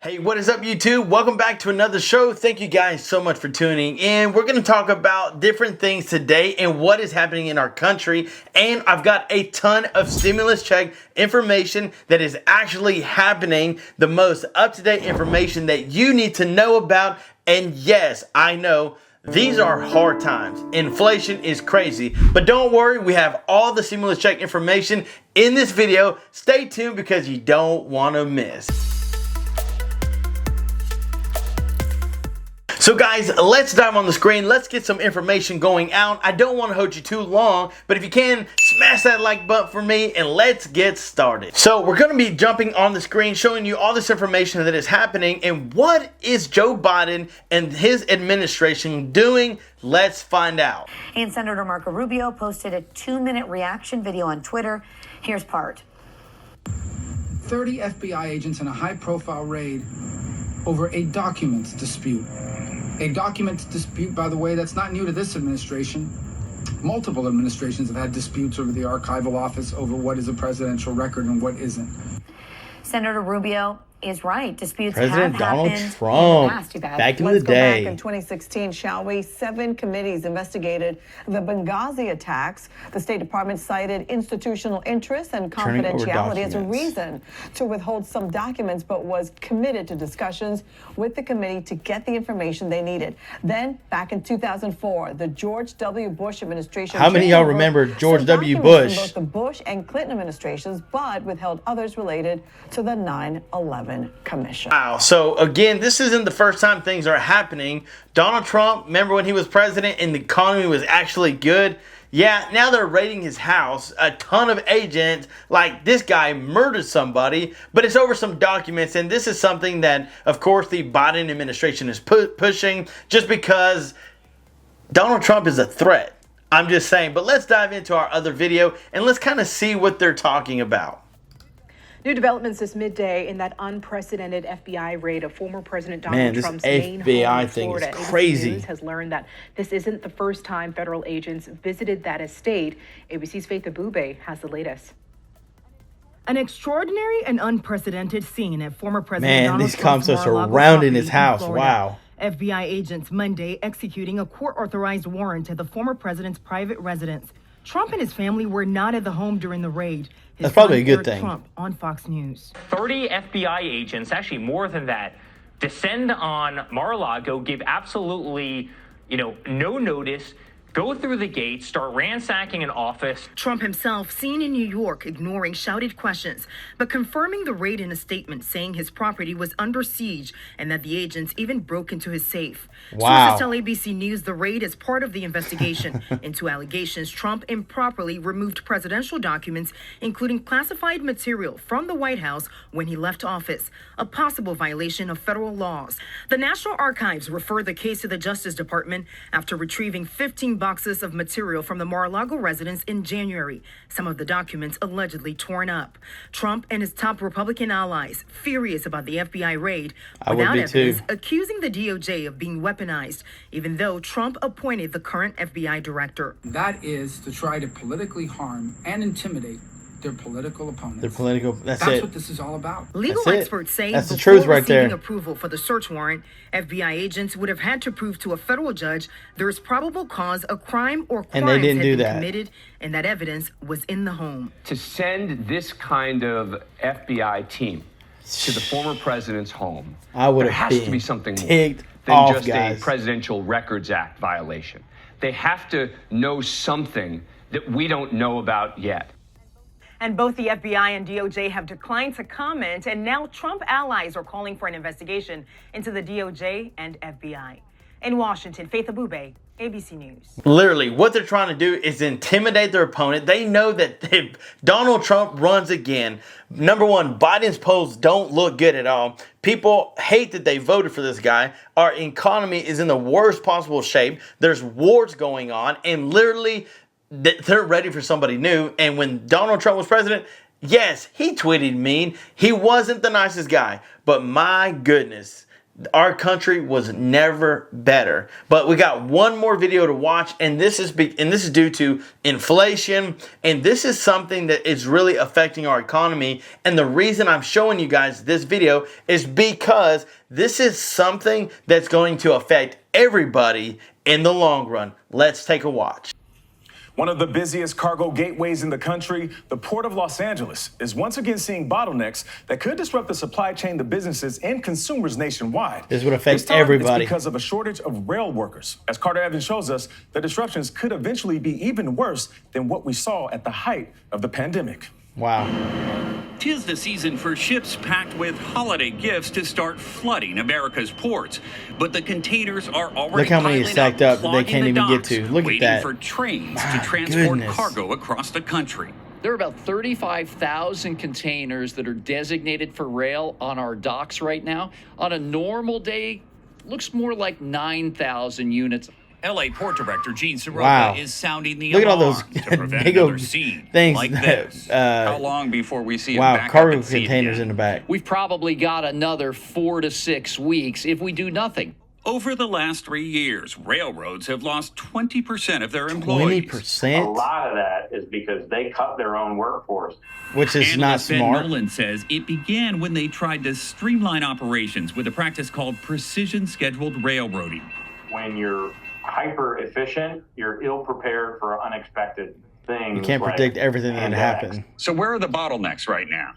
Hey, what is up YouTube? Welcome back to another show. Thank you guys so much for tuning in. We're going to talk about different things today and what is happening in our country. And I've got a ton of stimulus check information that is actually happening, the most up-to-date information that you need to know about. And yes, I know these are hard times. Inflation is crazy. But don't worry, we have all the stimulus check information in this video. Stay tuned because you don't want to miss. So guys, let's dive on the screen. Let's get some information going out. I don't want to hold you too long, but if you can, smash that like button for me and let's get started. So we're going to be jumping on the screen, showing you all this information that is happening and what is Joe Biden and his administration doing. Let's find out. And Senator Marco Rubio posted a 2-minute reaction video on Twitter. Here's part. 30 FBI agents in a high-profile raid over a documents dispute. A documents dispute, by the way, that's not new to this administration. Multiple administrations have had disputes over the archival office over what is a presidential record and what isn't. Senator Rubio is right. Disputes President have Donald happened Trump, in the past. back in the Let's go day. back in 2016, shall we? 7 committees investigated the Benghazi attacks. The State Department cited institutional interest and confidentiality as a reason to withhold some documents, but was committed to discussions with the committee to get the information they needed. Then, back in 2004, the George W. Bush administration. How many of y'all remember George W. Bush? Both the Bush and Clinton administrations, but withheld others related to the 9/11 Commission. Wow. So again, this isn't the first time things are happening. Donald Trump, remember when he was president and the economy was actually good? Yeah, now they're raiding his house. A ton of agents, like this guy murdered somebody, but it's over some documents. And this is something that, of course, the Biden administration is pushing just because Donald Trump is a threat. I'm just saying. But let's dive into our other video and let's kind of see what they're talking about. New developments this midday in that unprecedented FBI raid of former President Donald Trump's main home in Florida. Is crazy. ABC News has learned that this isn't the first time federal agents visited that estate. ABC's Faith Abube has the latest. An extraordinary and unprecedented scene at former President Donald these cops Trump's are Mar-a-Lago surrounding his property in house. Florida. Wow. FBI agents Monday executing a court-authorized warrant at the former president's private residence. Trump and his family were not at the home during the raid. That's probably a good Eric thing. Trump on Fox News. 30 FBI agents, actually more than that, descend on Mar-a-Lago, give absolutely, no notice, go through the gate, start ransacking an office. Trump himself seen in New York ignoring shouted questions, but confirming the raid in a statement saying his property was under siege and that the agents even broke into his safe. Wow. Sources tell ABC News the raid is part of the investigation into allegations Trump improperly removed presidential documents, including classified material from the White House when he left office, a possible violation of federal laws. The National Archives referred the case to the Justice Department after retrieving 15 boxes of material from the Mar-a-Lago residence in January, some of the documents allegedly torn up. Trump and his top Republican allies furious about the FBI raid, without evidence, accusing the DOJ of being weaponized, even though Trump appointed the current FBI director. That is to try to politically harm and intimidate their political opponents. That's it. That's what this is all about. Legal experts say that's the before truth right receiving there. approval for the search warrant, FBI agents would have had to prove to a federal judge there is probable cause a crime or crimes had been committed and that evidence was in the home. To send this kind of FBI team to the former president's home, there has to be something more than just a Presidential Records Act violation. They have to know something that we don't know about yet. And both the FBI and DOJ have declined to comment, and now Trump allies are calling for an investigation into the DOJ and FBI. In Washington, Faith Abube, ABC News. Literally, what they're trying to do is intimidate their opponent. They know that if Donald Trump runs again, number one, Biden's polls don't look good at all. People hate that they voted for this guy. Our economy is in the worst possible shape. There's wars going on, and literally, they're ready for somebody new. And when Donald Trump was president, yes, he tweeted mean. He wasn't the nicest guy. But my goodness, our country was never better. But we got one more video to watch, and this is due to inflation, and this is something that is really affecting our economy. And the reason I'm showing you guys this video is because this is something that's going to affect everybody in the long run. Let's take a watch. One of the busiest cargo gateways in the country, the Port of Los Angeles, is once again seeing bottlenecks that could disrupt the supply chain to businesses and consumers nationwide. This would affect everybody. It's because of a shortage of rail workers. As Carter Evans shows us, the disruptions could eventually be even worse than what we saw at the height of the pandemic. Wow. 'Tis the season for ships packed with holiday gifts to start flooding America's ports. But the containers are already Look how many is stacked up that they can't even get to. Look at that. Waiting for trains to transport cargo across the country. There are about 35,000 containers that are designated for rail on our docks right now. On a normal day, looks more like 9,000 units. LA Port Director Gene Soroka is sounding the alarm at all those to prevent big another old scene things like that, this. How long before we see wow, cargo containers in the back? We've probably got another 4 to 6 weeks if we do nothing. Over the last 3 years, railroads have lost 20% of their employees. 20%? A lot of that is because they cut their own workforce. Which is not smart. Ben Nolan says it began when they tried to streamline operations with a practice called precision scheduled railroading. When you're hyper efficient, you're ill prepared for unexpected things. You can't predict everything that can happen. So where are the bottlenecks right now?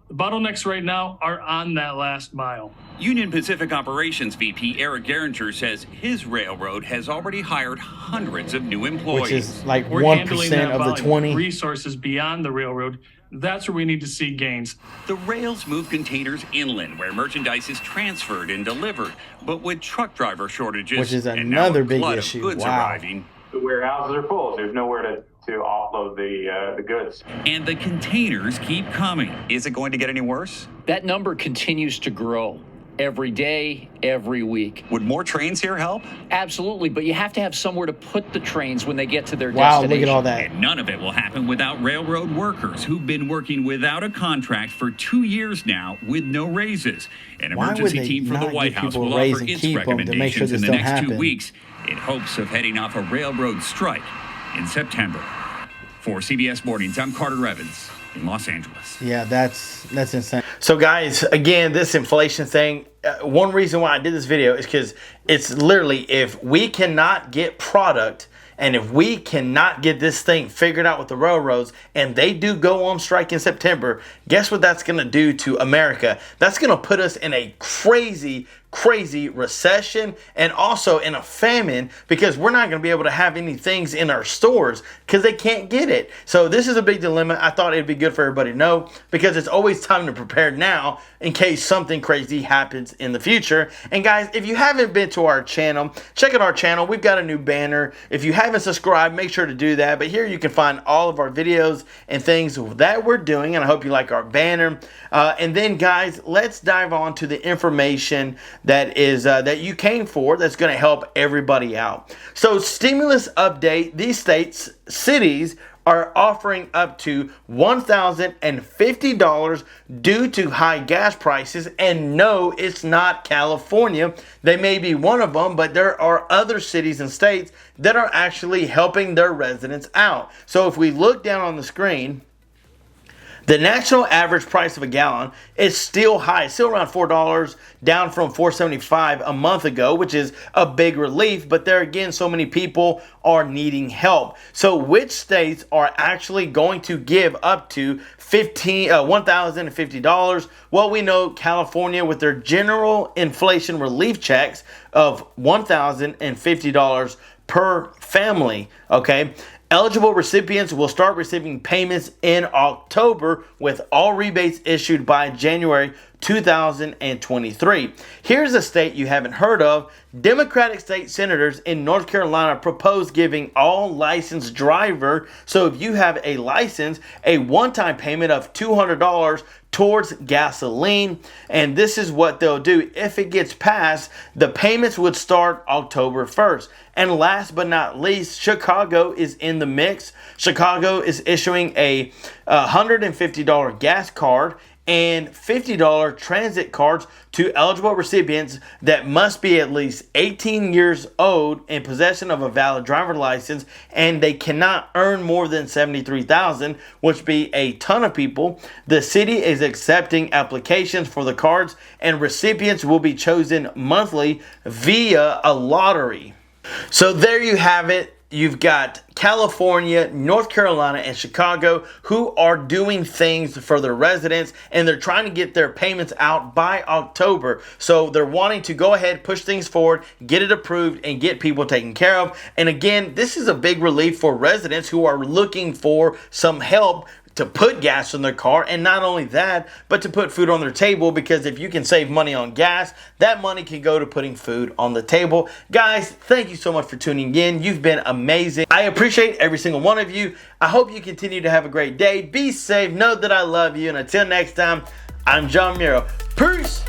The bottlenecks right now are on that last mile. Union Pacific Operations VP Eric Geringer says his railroad has already hired hundreds of new employees. Which is like We're 1% of the 20. Resources beyond the railroad. That's where we need to see gains. The rails move containers inland where merchandise is transferred and delivered. But with truck driver shortages, which is and now another a big flood issue. of goods Wow. arriving, the warehouses are full. There's nowhere to offload the goods. And the containers keep coming. Is it going to get any worse? That number continues to grow every day, every week. Would more trains here help? Absolutely, but you have to have somewhere to put the trains when they get to their destination. Wow, look at all that. And none of it will happen without railroad workers who've been working without a contract for 2 years now with no raises. An emergency team from the White House will offer its recommendations in the next 2 weeks in hopes of heading off a railroad strike in September. For CBS Mornings, I'm Carter Evans in Los Angeles. Yeah, that's insane. So guys, again, this inflation thing, one reason why I did this video is because it's literally, if we cannot get product and if we cannot get this thing figured out with the railroads and they do go on strike in September, guess what that's going to do to America? That's going to put us in a crazy recession and also in a famine, because we're not going to be able to have any things in our stores because they can't get it. So this is a big dilemma. I thought it'd be good for everybody to know, because it's always time to prepare now in case something crazy happens in the future. And guys, if you haven't been to our channel, check out our channel. We've got a new banner. If you haven't subscribed, make sure to do that. But here you can find all of our videos and things that we're doing, and I hope you like our banner. And then guys, let's dive on to the information that is that you came for, that's going to help everybody out. So stimulus update, these cities are offering up to $1,050 due to high gas prices. And no, it's not California. They may be one of them, but there are other cities and states that are actually helping their residents out. So if we look down on the screen, the national average price of a gallon is still high. It's still around $4, down from $4.75 a month ago, which is a big relief. But there again, so many people are needing help. So which states are actually going to give up to $1,050? Well, we know California with their general inflation relief checks of $1,050 per family, okay? Eligible recipients will start receiving payments in October, with all rebates issued by January 2023. Here's a state you haven't heard of. Democratic state senators in North Carolina propose giving all licensed driver, so if you have a license, a one-time payment of $200 towards gasoline. And this is what they'll do. If it gets passed, the payments would start October 1st. And last but not least, Chicago is in the mix. Chicago is issuing a $150 gas card and $50 transit cards to eligible recipients that must be at least 18 years old, in possession of a valid driver's license, and they cannot earn more than $73,000, which be a ton of people. The city is accepting applications for the cards, and recipients will be chosen monthly via a lottery. So there you have it. You've got California, North Carolina, and Chicago who are doing things for their residents, and they're trying to get their payments out by October. So they're wanting to go ahead, push things forward, get it approved, and get people taken care of. And again, this is a big relief for residents who are looking for some help to put gas in their car, and not only that, but to put food on their table, because if you can save money on gas, that money can go to putting food on the table. Guys, thank you so much for tuning in. You've been amazing. I appreciate every single one of you. I hope you continue to have a great day. Be safe. Know that I love you. And until next time, I'm John Miro. Peace.